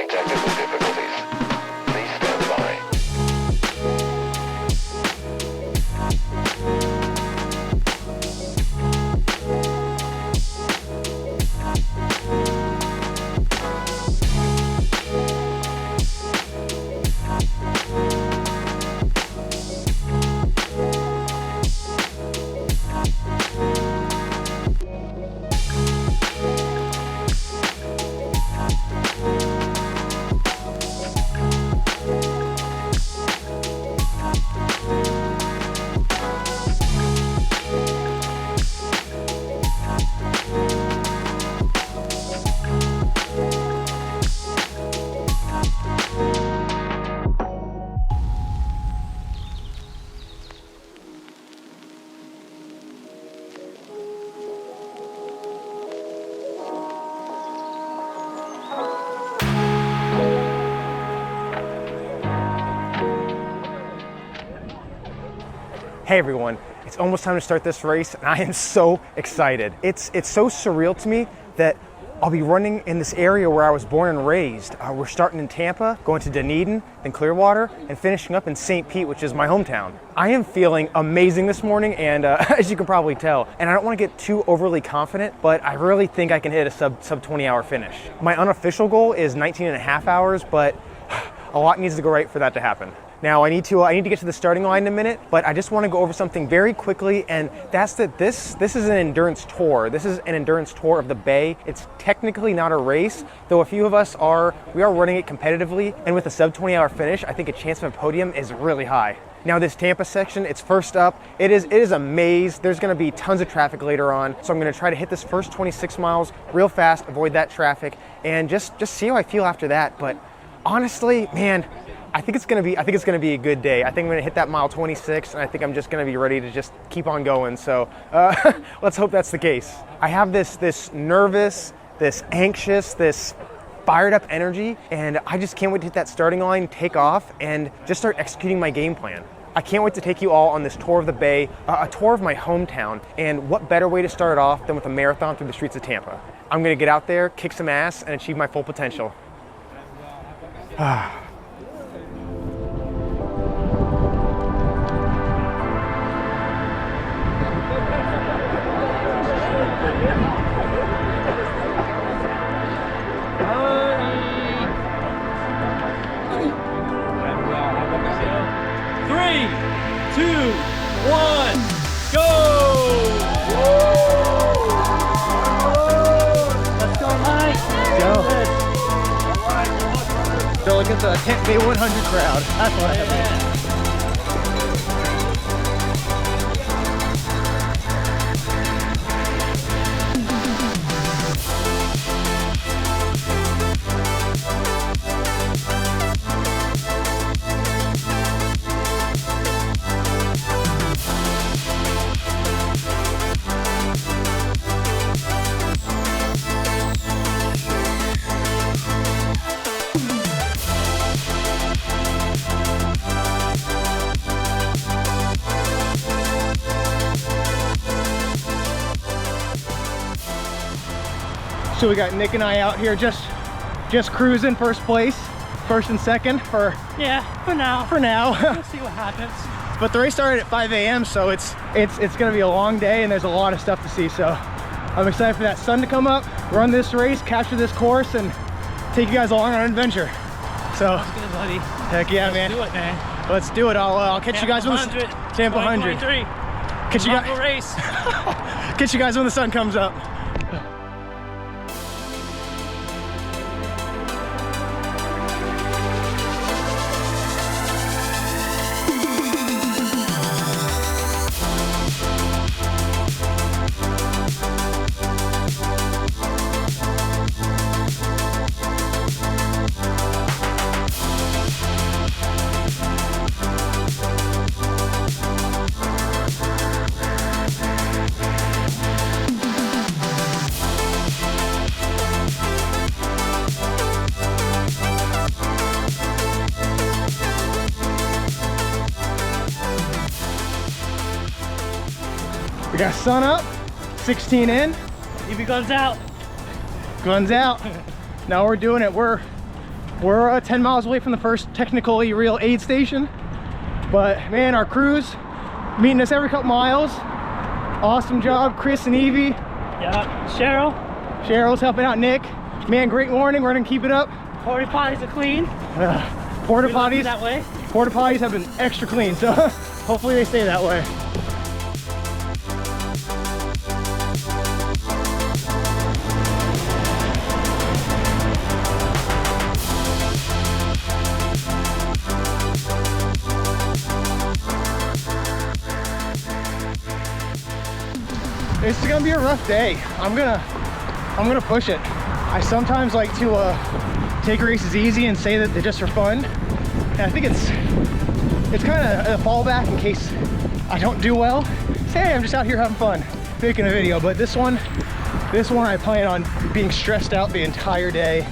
technical difficulties. Please stand by. Hey everyone, it's almost time to start this race and I am so excited. It's so surreal to me that I'll be running in this area where I was born and raised. We're starting in Tampa, going to Dunedin, then Clearwater, and finishing up in St. Pete, which is my hometown. I am feeling amazing this morning, and as you can probably tell, and I don't want to get too overly confident, but I really think I can hit a sub 20 hour finish. My unofficial goal is 19 and a half hours, but a lot needs to go right for that to happen. Now I need to get to the starting line in a minute, but I just want to go over something very quickly, and that's that this is an endurance tour. This is an endurance tour of the Bay. It's technically not a race, though a few of us are running it competitively, and with a sub 20 hour finish, I think a chance of a podium is really high. Now this Tampa section, it's first up. It is a maze. There's gonna be tons of traffic later on, so I'm gonna try to hit this first 26 miles real fast, avoid that traffic, and just see how I feel after that. But honestly, man, I think it's gonna be a good day. I think I'm gonna hit that mile 26, and I think I'm just gonna be ready to just keep on going. So let's hope that's the case. I have this nervous, this anxious, this fired up energy, and I just can't wait to hit that starting line, take off, and just start executing my game plan. I can't wait to take you all on this tour of the Bay, a tour of my hometown, and what better way to start it off than with a marathon through the streets of Tampa. I'm gonna get out there, kick some ass, and achieve my full potential. Look at the Tampa Bay 100 crowd. That's what I have. So we got Nick and I out here just cruising first place, first and second for now. We'll see what happens. But the race started at 5 a.m. so it's gonna be a long day and there's a lot of stuff to see. So I'm excited for that sun to come up, run this race, capture this course, and take you guys along on an adventure. So sounds good, buddy. Heck yeah, man. Let's do it, man. Let's do it. I'll catch you guys when the Tampa 100. Catch you guys. Race. Catch you guys when the sun comes up. We got sun up, 16 in. EV guns out. Guns out. Now we're doing it. We're We're 10 miles away from the first technically real aid station, but man, our crew's meeting us every couple miles. Awesome job, Chris and Evie. Yeah, Cheryl. Cheryl's helping out Nick. Man, great morning. We're gonna keep it up. Porta potties are clean. Porta We love it potties. that way. Porta potties have been extra clean, so hopefully they stay that way. This is gonna be a rough day. I'm gonna push it. I sometimes like to take races easy and say that they're just for fun. And I think it's kind of a fallback in case I don't do well. Say, hey, I'm just out here having fun, making a video. But this one I plan on being stressed out the entire day,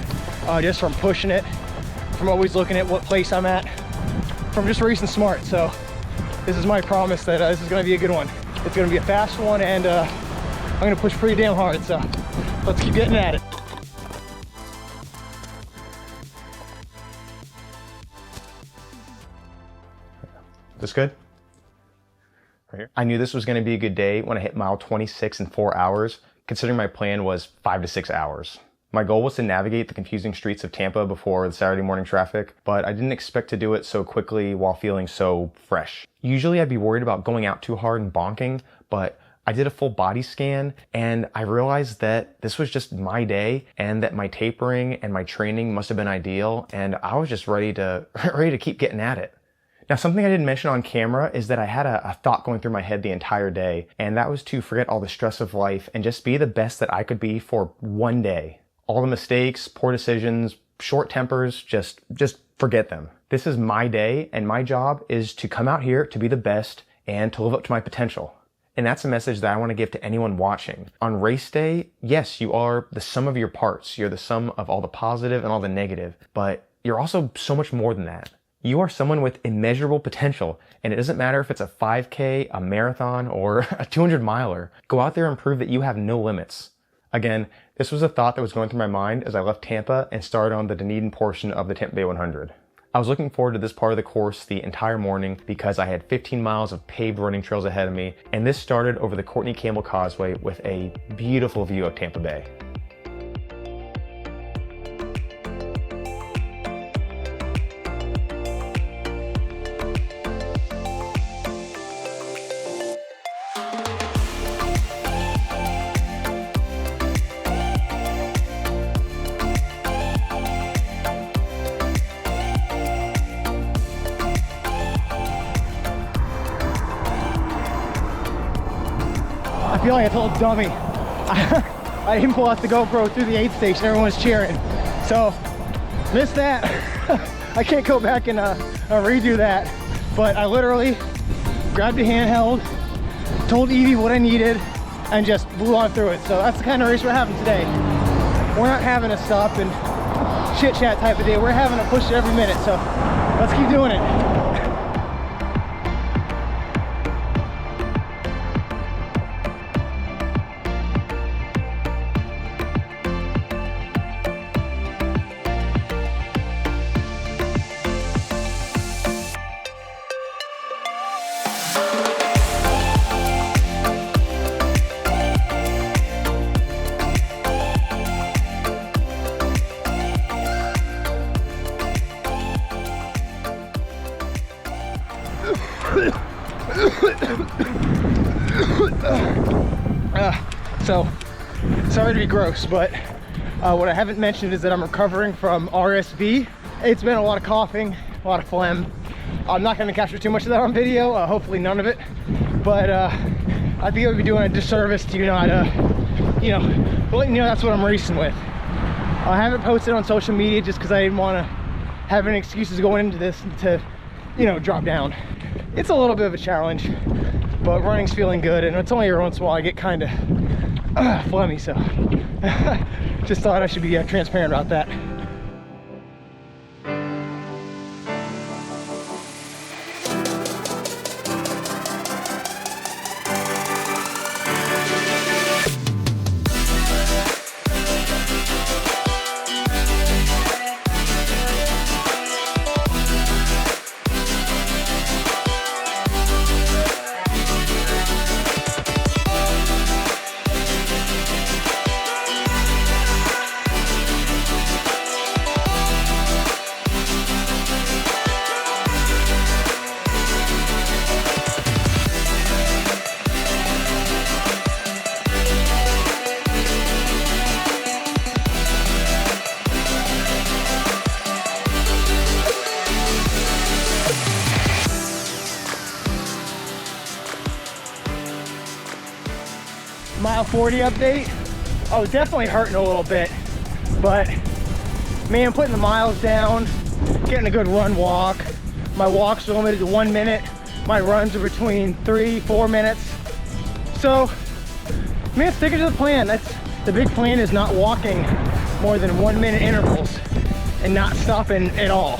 just from pushing it, from always looking at what place I'm at, from just racing smart. So this is my promise that this is gonna be a good one. It's gonna be a fast one, and I'm gonna push pretty damn hard. So let's keep getting at it. This good? Right here. I knew this was going to be a good day when I hit mile 26 in 4 hours, considering my plan was 5 to 6 hours. My goal was to navigate the confusing streets of Tampa before the Saturday morning traffic, but I didn't expect to do it so quickly while feeling so fresh. Usually I'd be worried about going out too hard and bonking, but I did a full body scan and I realized that this was just my day and that my tapering and my training must have been ideal, and I was just ready to keep getting at it. Now, something I didn't mention on camera is that I had a thought going through my head the entire day, and that was to forget all the stress of life and just be the best that I could be for one day. All the mistakes, poor decisions, short tempers, just forget them. This is my day, and my job is to come out here to be the best and to live up to my potential. And that's a message that I want to give to anyone watching. On race day, yes, you are the sum of your parts. You're the sum of all the positive and all the negative, but you're also so much more than that. You are someone with immeasurable potential, and it doesn't matter if it's a 5K, a marathon, or a 200 miler. Go out there and prove that you have no limits. Again, this was a thought that was going through my mind as I left Tampa and started on the Dunedin portion of the Tampa Bay 100. I was looking forward to this part of the course the entire morning because I had 15 miles of paved running trails ahead of me, and this started over the Courtney Campbell Causeway with a beautiful view of Tampa Bay. I feel like a total dummy. I didn't pull out the GoPro through the aid station. Everyone's cheering. So, missed that. I can't go back and redo that. But I literally grabbed a handheld, told Evie what I needed, and just blew on through it. So that's the kind of race we're having today. We're not having a stop and chit chat type of day. We're having to push it every minute. So let's keep doing it. So, sorry to be gross, but what I haven't mentioned is that I'm recovering from RSV. It's been a lot of coughing, a lot of phlegm. I'm not going to capture too much of that on video, hopefully none of it, but I think I would be doing a disservice to not, letting you know that's what I'm racing with. I haven't posted on social media just because I didn't want to have any excuses going into this to, drop down. It's a little bit of a challenge, but running's feeling good, and it's only every once in a while I get kind of phlegmy, so just thought I should be transparent about that. mile 40 update. I was definitely hurting a little bit, but man, putting the miles down, getting a good run walk. My walks are limited to 1 minute. My runs are between 3-4 minutes. So, man, sticking to the plan. That's the big plan, is not walking more than 1 minute intervals and not stopping at all.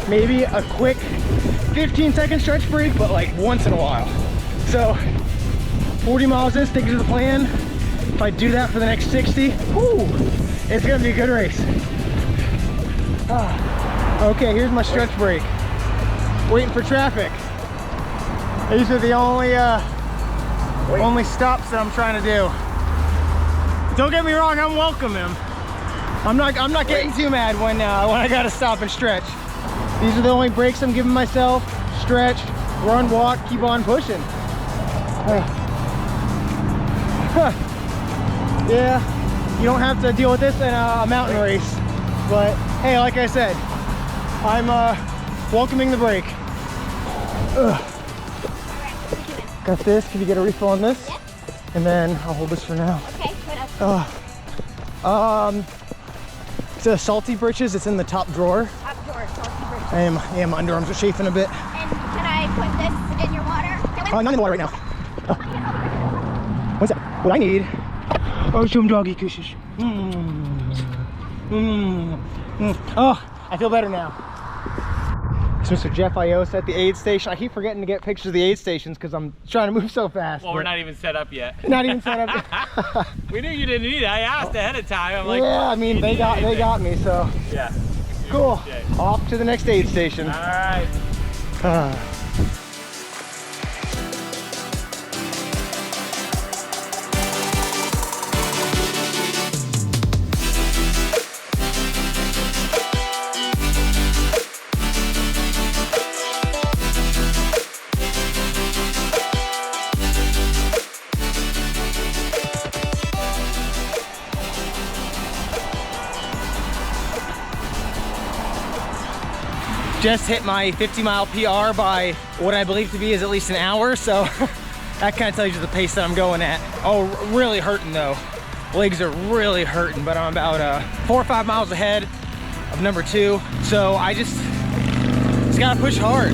Maybe a quick 15-second stretch break, but like once in a while. So 40 miles in, sticking to the plan. If I do that for the next 60, whoo, it's gonna be a good race. Okay, here's my stretch break. Waiting for traffic. These are the only stops that I'm trying to do. Don't get me wrong, I'm welcoming. I'm not getting too mad when I gotta stop and stretch. These are the only breaks I'm giving myself. Stretch, run, walk, keep on pushing. Yeah, you don't have to deal with this in a mountain race. But hey, like I said, I'm welcoming the break. Got this. Can you get a refill on this? Yeah. And then I'll hold this for now. Okay, what else? It's a salty britches. It's in the top drawer. Top drawer, salty bridge. My underarms are chafing a bit. And can I put this in your water? Not in the water right now. What's that? What I need? Oh, some doggy kisses. Oh, I feel better now. It's Mr. Jeff Ios at the aid station. I keep forgetting to get pictures of the aid stations because I'm trying to move so fast. Well, we're not even set up yet. Not even set up. We knew you didn't need it. I asked ahead of time. I'm like, Yeah, I mean, they got me, so. yeah. Cool. Off to the next aid station. All right. Just hit my 50-mile PR by what I believe to be is at least an hour, so that kind of tells you the pace that I'm going at. Oh, really hurting though. Legs are really hurting, but I'm about 4 or 5 miles ahead of number 2, so I just gotta push hard.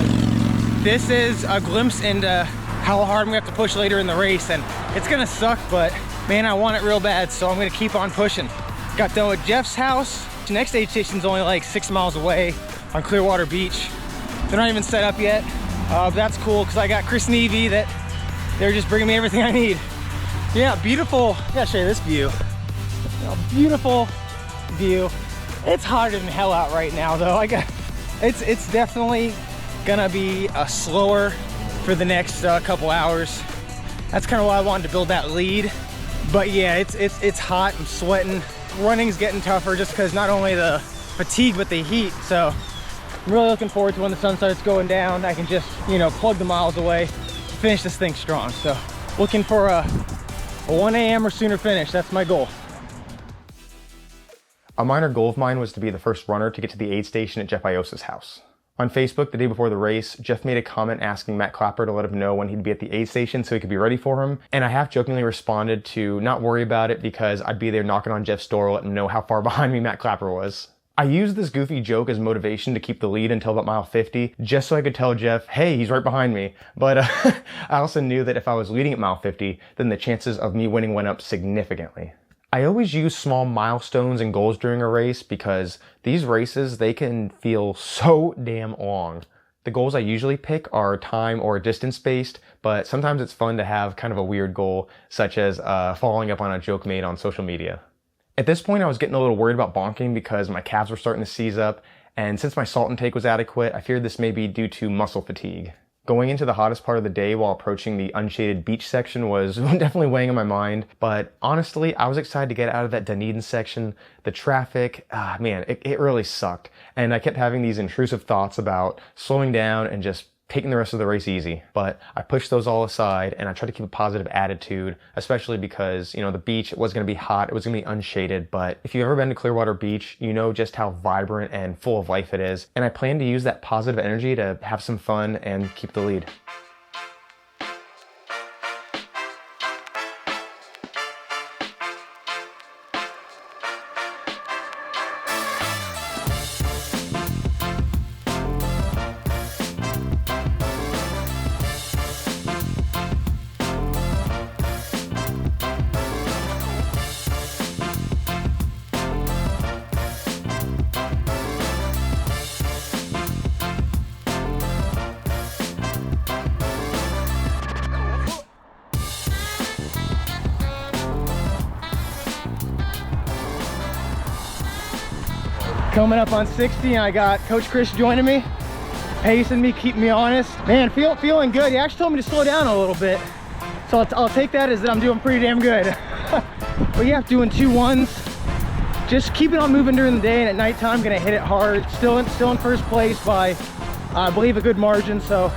This is a glimpse into how hard I'm gonna have to push later in the race, and it's gonna suck, but man, I want it real bad, so I'm gonna keep on pushing. Got done with Jeff's house. The next aid station's only like 6 miles away on Clearwater Beach. They're not even set up yet. But that's cool because I got Chris and Evie that they're just bringing me everything I need. Yeah, beautiful. I gotta show you this view. Beautiful view. It's hotter than hell out right now though. It's definitely gonna be slower for the next couple hours. That's kind of why I wanted to build that lead. But yeah, it's hot. I'm sweating. Running's getting tougher just because not only the fatigue but the heat. So I'm really looking forward to when the sun starts going down. I can just, plug the miles away, finish this thing strong. So looking for a 1 a.m. or sooner finish. That's my goal. A minor goal of mine was to be the first runner to get to the aid station at Jeff Ios's house. On Facebook, the day before the race, Jeff made a comment asking Matt Clapper to let him know when he'd be at the aid station so he could be ready for him. And I half jokingly responded to not worry about it because I'd be there knocking on Jeff's door, letting him know how far behind me Matt Clapper was. I used this goofy joke as motivation to keep the lead until about mile 50, just so I could tell Jeff, hey, he's right behind me. But I also knew that if I was leading at mile 50, then the chances of me winning went up significantly. I always use small milestones and goals during a race because these races, they can feel so damn long. The goals I usually pick are time or distance based, but sometimes it's fun to have kind of a weird goal, such as following up on a joke made on social media. At this point, I was getting a little worried about bonking because my calves were starting to seize up, and since my salt intake was adequate, I feared this may be due to muscle fatigue. Going into the hottest part of the day while approaching the unshaded beach section was definitely weighing on my mind, but honestly, I was excited to get out of that Dunedin section. The traffic, man, it really sucked, and I kept having these intrusive thoughts about slowing down and just taking the rest of the race easy. But I pushed those all aside and I tried to keep a positive attitude, especially because, the beach was going to be hot, it was going to be unshaded, but if you've ever been to Clearwater Beach, you know just how vibrant and full of life it is. And I plan to use that positive energy to have some fun and keep the lead. Coming up on 60, and I got Coach Chris joining me, pacing me, keeping me honest. Man, feeling good. He actually told me to slow down a little bit, so I'll take that as that I'm doing pretty damn good. But yeah, doing 2-1s, just keeping on moving during the day, and at nighttime gonna hit it hard. Still in first place by I believe a good margin, so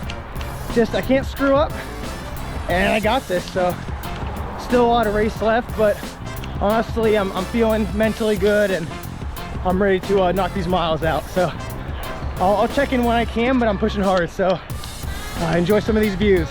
just I can't screw up, and I got this. So still a lot of race left, but honestly I'm feeling mentally good, and I'm ready to knock these miles out. So I'll check in when I can, but I'm pushing hard, so enjoy some of these views.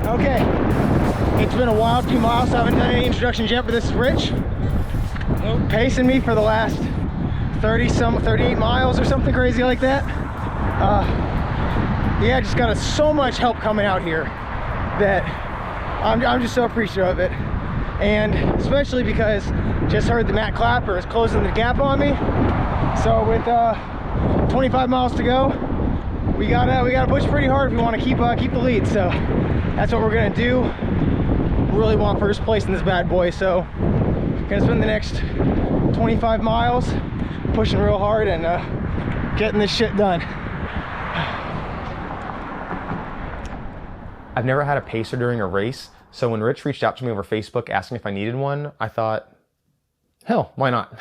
Okay, it's been a wild few miles, so I haven't done any introductions yet, but this is Rich. Pacing me for the last 38 miles or something crazy like that. Yeah, just got so much help coming out here that I'm just so appreciative of it. And especially because just heard that Matt Clapper is closing the gap on me. So with 25 miles to go, we gotta push pretty hard if we want to keep the lead. So that's what we're gonna do. Really want first place in this bad boy, so gonna spend the next 25 miles pushing real hard and getting this shit done. I've never had a pacer during a race, so when Rich reached out to me over Facebook asking if I needed one, I thought, hell, why not?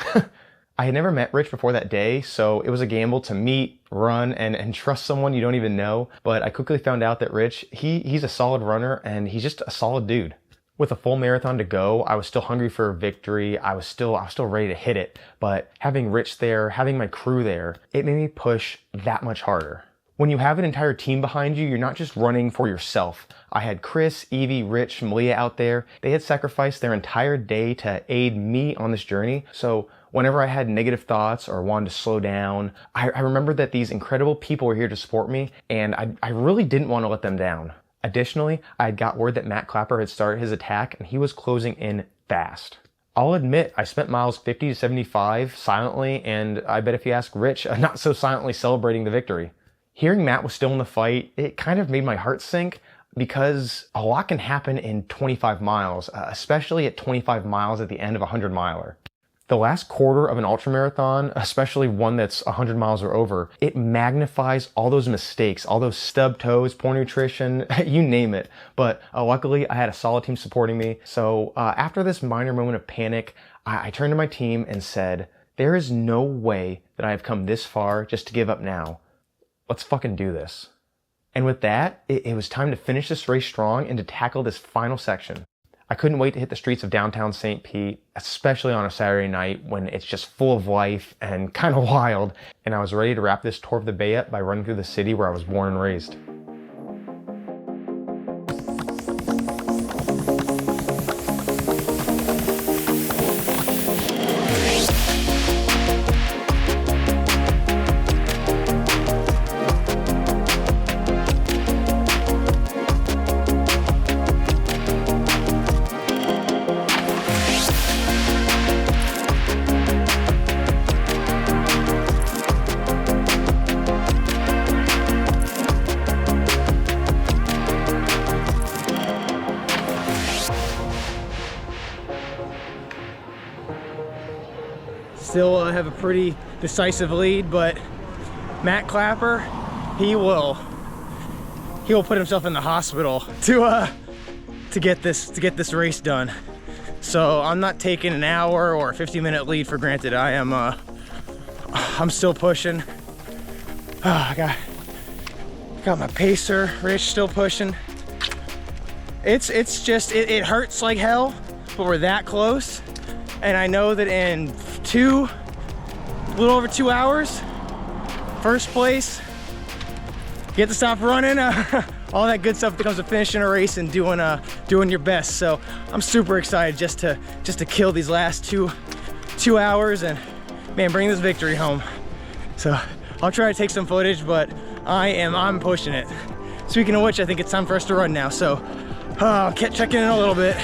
I had never met Rich before that day, so it was a gamble to meet, run, and trust someone you don't even know. But I quickly found out that Rich, he's a solid runner, and he's just a solid dude. With a full marathon to go, I was still hungry for a victory. I was still ready to hit it. But having Rich there, having my crew there, it made me push that much harder. When you have an entire team behind you, you're not just running for yourself. I had Chris, Evie, Rich, Malia out there. They had sacrificed their entire day to aid me on this journey. So whenever I had negative thoughts or wanted to slow down, I remembered that these incredible people were here to support me, and I really didn't want to let them down. Additionally, I had got word that Matt Clapper had started his attack, and he was closing in fast. I'll admit, I spent miles 50 to 75 silently, and I bet if you ask Rich, not so silently celebrating the victory. Hearing Matt was still in the fight, it kind of made my heart sink, because a lot can happen in 25 miles, especially at 25 miles at the end of a 100-miler. The last quarter of an ultramarathon, especially one that's 100 miles or over, it magnifies all those mistakes, all those stub toes, poor nutrition, you name it. But luckily, I had a solid team supporting me. So after this minor moment of panic, I turned to my team and said, there is no way that I have come this far just to give up now. Let's fucking do this. And with that, it was time to finish this race strong and to tackle this final section. I couldn't wait to hit the streets of downtown St. Pete, especially on a Saturday night when it's just full of life and kind of wild. And I was ready to wrap this tour of the Bay up by running through the city where I was born and raised. Still have a pretty decisive lead, but Matt Clapper, he will put himself in the hospital to get this race done. So I'm not taking an hour or a 50-minute lead for granted. I'm still pushing. I got my pacer, Rich, still pushing. It's just it hurts like hell, but we're that close. And I know that in a little over 2 hours, first place, get to stop running, all that good stuff that comes with finishing a race and doing your best. So I'm super excited just to kill these last two hours and man, bring this victory home. So I'll try to take some footage, but I'm pushing it. Speaking of which, I think it's time for us to run now. So I'll check in a little bit.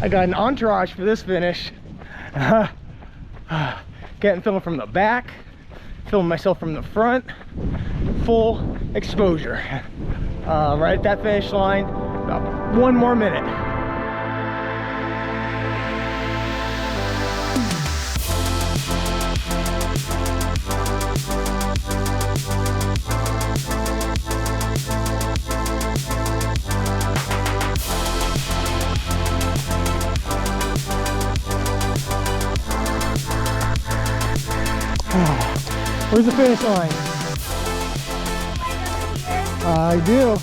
I got an entourage for this finish. Getting filmed from the back, filming myself from the front, full exposure. Right at that finish line, about 1 more minute. Where's the finish line? I do.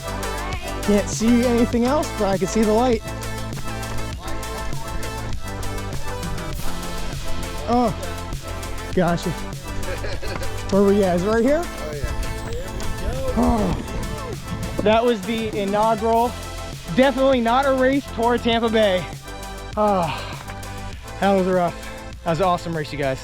Can't see anything else, but I can see the light. Oh, gotcha. Where were you at? Is it right here? Oh, yeah. Oh. That was the inaugural. Definitely not a race toward Tampa Bay. Oh, that was rough. That was an awesome race, you guys.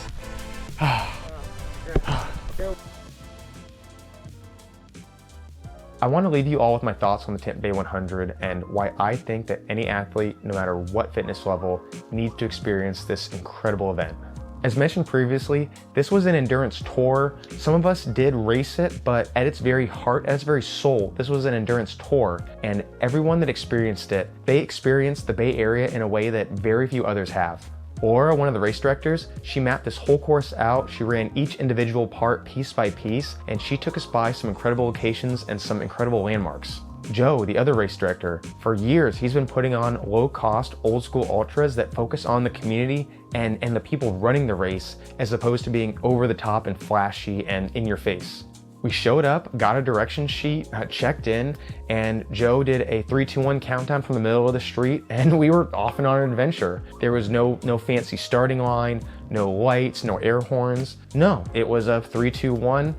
I want to leave you all with my thoughts on the Tampa Bay 100 and why I think that any athlete, no matter what fitness level, needs to experience this incredible event. As mentioned previously, this was an endurance tour. Some of us did race it, but at its very heart, at its very soul, this was an endurance tour. And everyone that experienced it, they experienced the Bay Area in a way that very few others have. Laura, one of the race directors, she mapped this whole course out. She ran each individual part piece by piece, and she took us by some incredible locations and some incredible landmarks. Joe, the other race director, for years he's been putting on low-cost, old-school ultras that focus on the community and the people running the race, as opposed to being over-the-top and flashy and in your face. We showed up, got a direction sheet, checked in, and Joe did a 3, 2, 1 countdown from the middle of the street, and we were off and on an adventure. There was no fancy starting line, no lights, no air horns. No, it was a 3, 2, 1,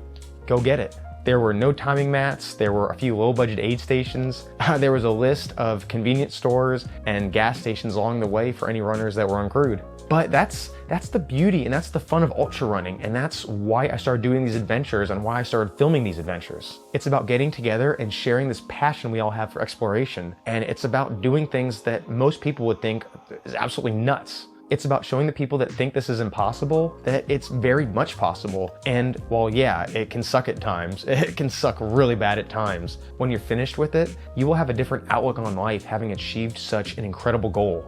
go get it. There were no timing mats, there were a few low-budget aid stations, there was a list of convenience stores and gas stations along the way for any runners that were uncrewed. But that's the beauty and that's the fun of ultra running, and that's why I started doing these adventures and why I started filming these adventures. It's about getting together and sharing this passion we all have for exploration, and it's about doing things that most people would think is absolutely nuts. It's about showing the people that think this is impossible that it's very much possible. And while yeah, it can suck at times, it can suck really bad at times, when you're finished with it, you will have a different outlook on life having achieved such an incredible goal.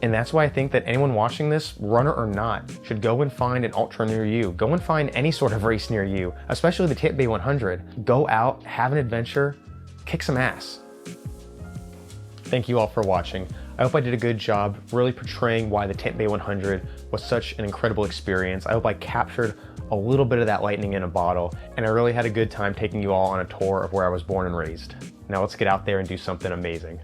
And that's why I think that anyone watching this, runner or not, should go and find an ultra near you. Go and find any sort of race near you, especially the Tampa Bay 100. Go out, have an adventure, kick some ass. Thank you all for watching. I hope I did a good job really portraying why the Tampa Bay 100 was such an incredible experience. I hope I captured a little bit of that lightning in a bottle, and I really had a good time taking you all on a tour of where I was born and raised. Now let's get out there and do something amazing.